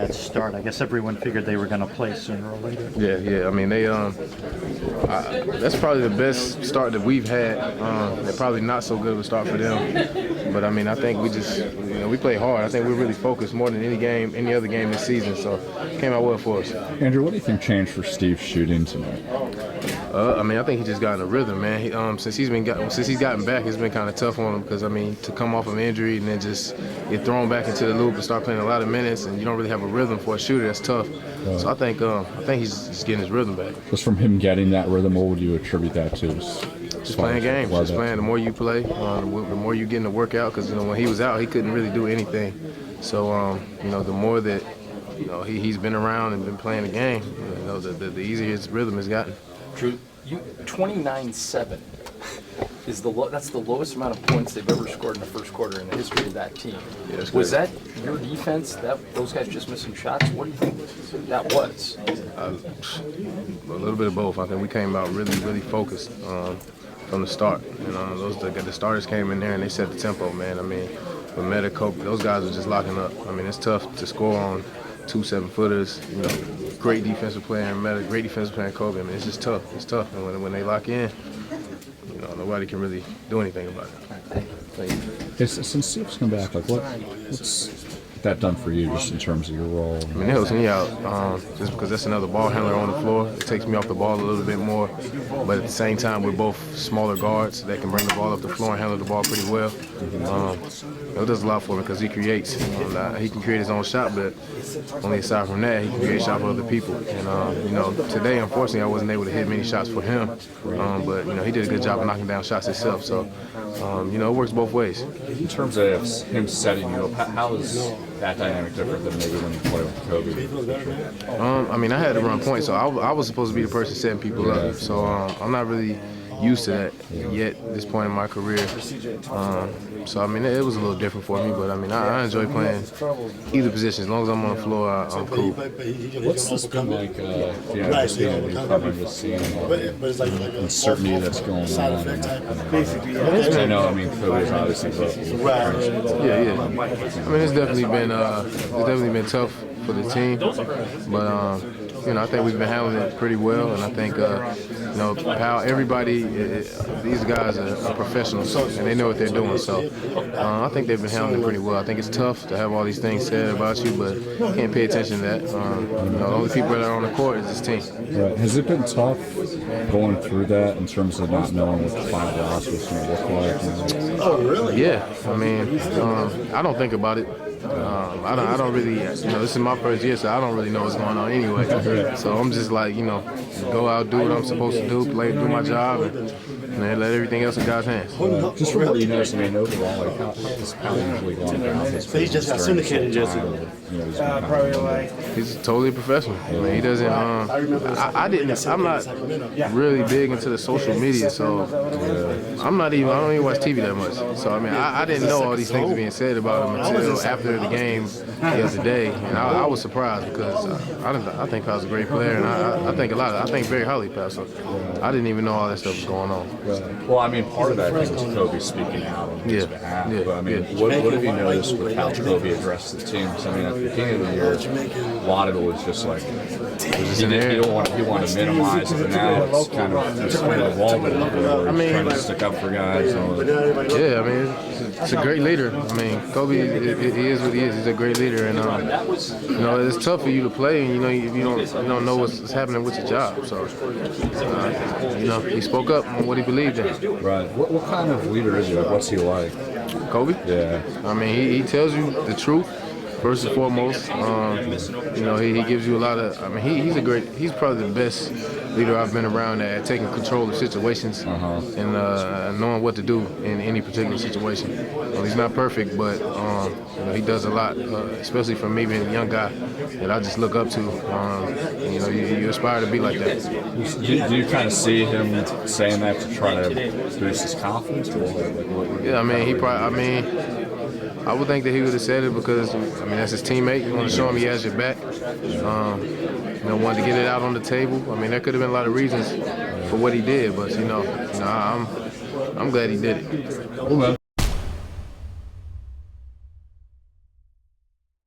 Bad start. I guess everyone figured they were going to play sooner or later. Yeah. I mean, that's probably the best start that we've had. They're probably not so good of a start for them. But I mean, I think we just, we played hard. I think we're really focused more than any other game this season. So it came out well for us. Andrew, what do you think changed for Steve shooting tonight? I mean, I think he just got in a rhythm, man. Since he's gotten back, it's been kind of tough on him because I mean, to come off of injury and then just get thrown back into the loop and start playing a lot of minutes, and you don't really have a rhythm for a shooter. That's tough. So I think he's just getting his rhythm back. Just from him getting that rhythm, what would you attribute that to? Just playing games. Just playing. The more you play, the more you get in the workout. Because when he was out, he couldn't really do anything. So the more that he's been around and been playing the game, the easier his rhythm has gotten. Drew, 29-7 is that's the lowest amount of points they've ever scored in the first quarter in the history of that team. Yeah, was that your defense? Those guys just missing shots? What do you think that was? A little bit of both. I think we came out really, really focused from the start. The starters came in there and they set the tempo, man. I mean, with Meta, Kobe, those guys are just locking up. I mean, it's tough to score on 2 7-footers. Great defensive player in Meta, great defensive player in Kobe. I mean, it's just tough. It's tough, and when they lock in, nobody can really do anything about it. Hey, since Steve's come back, what's that done for you, just in terms of your role? I mean, it helps me out just because that's another ball handler on the floor. It takes me off the ball a little bit more, but at the same time, we're both smaller guards that can bring the ball up the floor and handle the ball pretty well. It does a lot for me because he creates. He can create his own shot, but only aside from that, he can create shots for other people. And today, unfortunately, I wasn't able to hit many shots for him, but he did a good job of knocking down shots himself. So it works both ways. In terms of him setting you up, how is that dynamic different than maybe when you play with Kobe? I mean, I had to run points, so I was supposed to be the person setting people up. So I'm not really used to that yet at this point in my career. So I mean, it was a little different for me, but I mean, I enjoy playing either position. As long as I'm on the floor, I'm cool. What's this been like, just being a newcomer, just seeing the uncertainty that's going on? And I know, I mean, Kobe's obviously Yeah. I mean, it's definitely been tough for the team, but I think we've been handling it pretty well, and I think everybody, these guys are professionals and they know what they're doing. So I think they've been handling it pretty well. I think it's tough to have all these things said about you, but you can't pay attention to that. The only people that are on the court is this team. Right. Has it been tough going through that in terms of not knowing what the final roster was going to look like? Oh, really? Yeah. I mean, I don't think about it. I don't really, this is my first year, so I don't really know what's going on anyway. So I'm just like, go out, do what I'm supposed to do, do my job, and let everything else in God's hands. Just from what you know, I mean, overall, how has Pal usually gone down? So he just got syndicated yesterday. Probably like. He's totally professional. I mean, he doesn't. I'm not really big into the social media, so I don't even watch TV that much. So I mean, I didn't know all these things being said about him until after the game the other day, and I was surprised because I think Pal's a great player, and I think very highly of Pal. So I didn't even know all that stuff was going on. Well, I mean, part of that I think is Kobe speaking out on his behalf. But I mean, what have you noticed with how Kobe addressed the team? Because I mean, at the beginning of the year, a lot of it was just like he wanted to minimize it, but now it's kind of just evolving. I mean, trying to stick up for guys. Yeah, I mean, it's a great leader. I mean, Kobe, he is what he is. He's a great leader, and it's tough for you to play, and you don't know what's happening with your job. So, he spoke up on what he believed in. Right. What kind of leader is he? Like, what's he like? Kobe? Yeah. I mean, he tells you the truth. First and foremost, he gives you a lot of. I mean, he's probably the best leader I've been around at taking control of situations and knowing what to do in any particular situation. He's not perfect, but he does a lot, especially for me being a young guy that I just look up to. You aspire to be like that. Do you kind of see him saying that to try to boost his confidence? Yeah, I mean, I would think that he would have said it because, that's his teammate. You want to show him he has your back. Wanted to get it out on the table. I mean, there could have been a lot of reasons for what he did, but, I'm glad he did it.